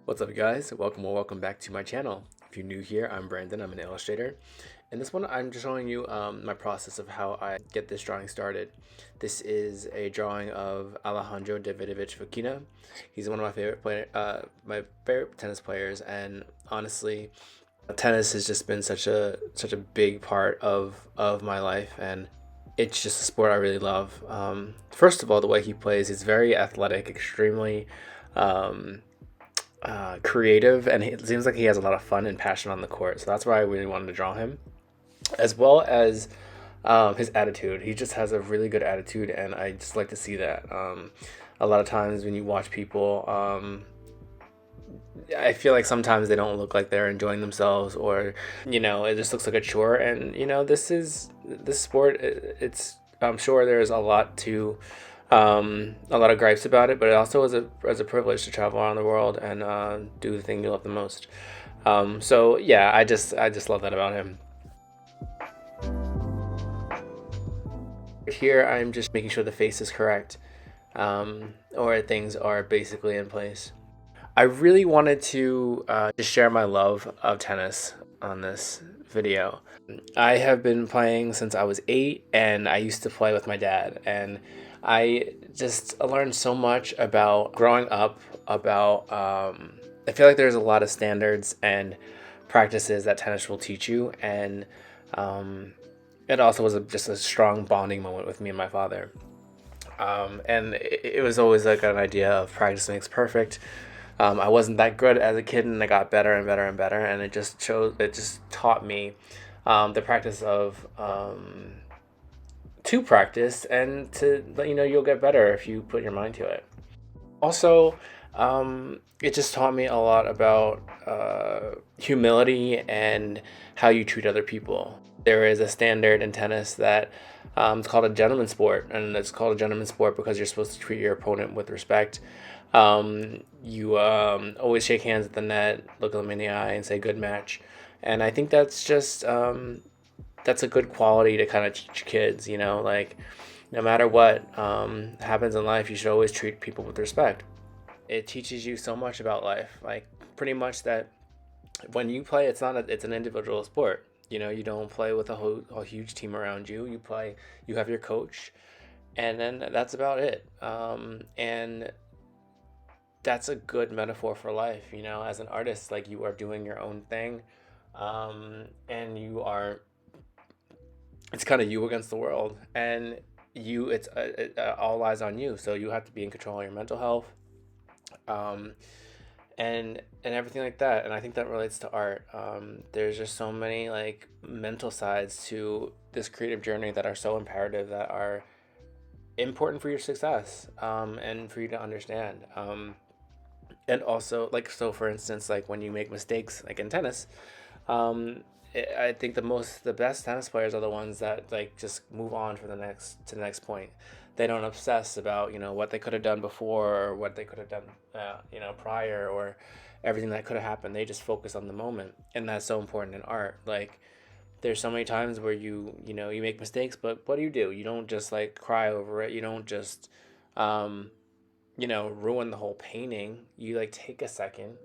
What's up, guys? Welcome back to my channel. If you're new here, I'm Brandon. I'm an illustrator. In this one, I'm just showing you my process of how I get this drawing started. This is a drawing of Alejandro Davidovich Fokina. He's one of my favorite tennis players, and honestly, tennis has just been such a big part of my life, and it's just a sport I really love. First of all, the way he plays, he's very athletic, extremely. Um, Creative, and it seems like he has a lot of fun and passion on the court. So that's why I really wanted to draw him, as well as his attitude. He just has a really good attitude, and I just like to see that. A lot of times when you watch people, I feel like sometimes they don't look like they're enjoying themselves, or it just looks like a chore. And this sport. It's I'm sure there's a lot of gripes about it, but it also is a privilege to travel around the world and do the thing you love the most. So yeah, I just love that about him. Here, I'm just making sure the face is correct, or things are basically in place. I really wanted to just share my love of tennis on this video. I have been playing since I was 8, and I used to play with my dad. And I just learned so much about growing up. I feel like there's a lot of standards and practices that tennis will teach you, and um, it also was just a strong bonding moment with me and my father. And it was always like an idea of practice makes perfect. I wasn't that good as a kid, and I got better and better and better, and it just taught me the practice of to practice, and to let you know you'll get better if you put your mind to it. Also, it just taught me a lot about humility and how you treat other people. There is a standard in tennis that it's called a gentleman's sport, and it's called a gentleman's sport because you're supposed to treat your opponent with respect. You always shake hands at the net, look them in the eye, and say "good match." And I think that's a good quality to kind of teach kids. Like no matter what happens in life, you should always treat people with respect. It teaches you so much about life, like pretty much that when you play, it's an individual sport. You don't play with a huge team around you. You have your coach, and then that's about it. And that's a good metaphor for life. As an artist, like, you are doing your own thing, and it's kind of you against the world, and all eyes on you. So you have to be in control of your mental health, um, and everything like that. And I think that relates to art. There's just so many like mental sides to this creative journey that are so imperative, that are important for your success, and for you to understand. And also, like, so for instance, like when you make mistakes, like in tennis, um, I think the best tennis players are the ones that like just move on to the next point. They don't obsess about what they could have done before, or what they could have done prior, or everything that could have happened. They just focus on the moment, and that's so important in art. Like, there's so many times where you make mistakes, but what do? You don't just like cry over it. You don't just um, ruin the whole painting. You like take a second,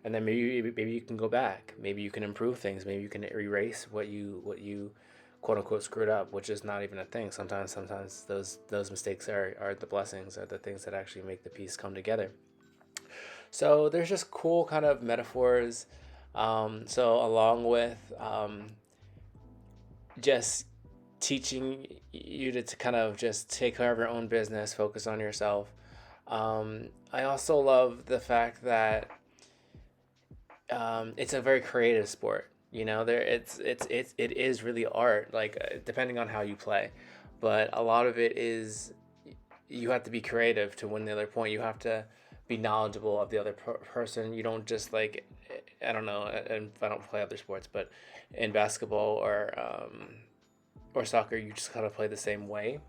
and then maybe you can go back. Maybe you can improve things. Maybe you can erase what you quote unquote screwed up, which is not even a thing. Sometimes those mistakes are the blessings, are the things that actually make the piece come together. So there's just cool kind of metaphors. So along with just teaching you to kind of just take care of your own business, focus on yourself. I also love the fact that it's a very creative sport. It is really art, like, depending on how you play, but a lot of it is, you have to be creative to win the other point. You have to be knowledgeable of the other person. You don't just like, I don't know, and I don't play other sports, but in basketball or soccer, you just kind of play the same way.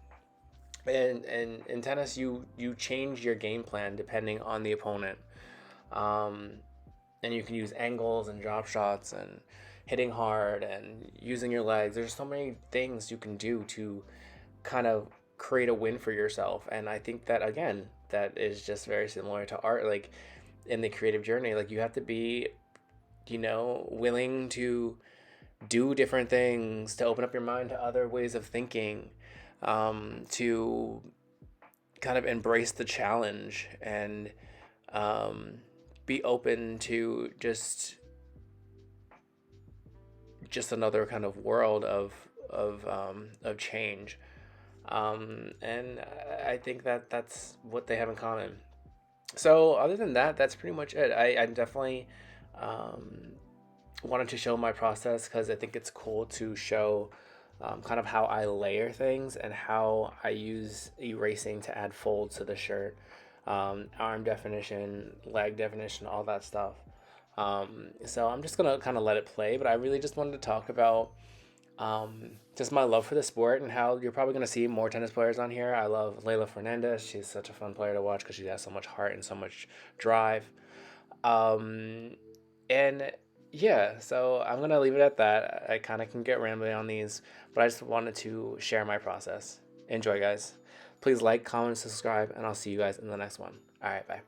And in tennis, you change your game plan depending on the opponent. Um, and you can use angles and drop shots and hitting hard and using your legs. There's so many things you can do to kind of create a win for yourself. And I think that, again, that is just very similar to art. Like, in the creative journey. Like, you have to be, willing to do different things, to open up your mind to other ways of thinking, to kind of embrace the challenge, and be open to just another kind of world of change. And I think that that's what they have in common. So other than that, that's pretty much it. I definitely wanted to show my process because I think it's cool to show kind of how I layer things and how I use erasing to add folds to the shirt, arm definition, leg definition, all that stuff. So I'm just gonna kind of let it play, but I really just wanted to talk about just my love for the sport and how you're probably gonna see more tennis players on here. I love Leylah Fernandez. She's such a fun player to watch because she has so much heart and so much drive. And yeah, so I'm gonna leave it at that. I kind of can get rambling on these, but I just wanted to share my process. Enjoy, guys. Please like, comment, subscribe, and I'll see you guys in the next one. All right, bye.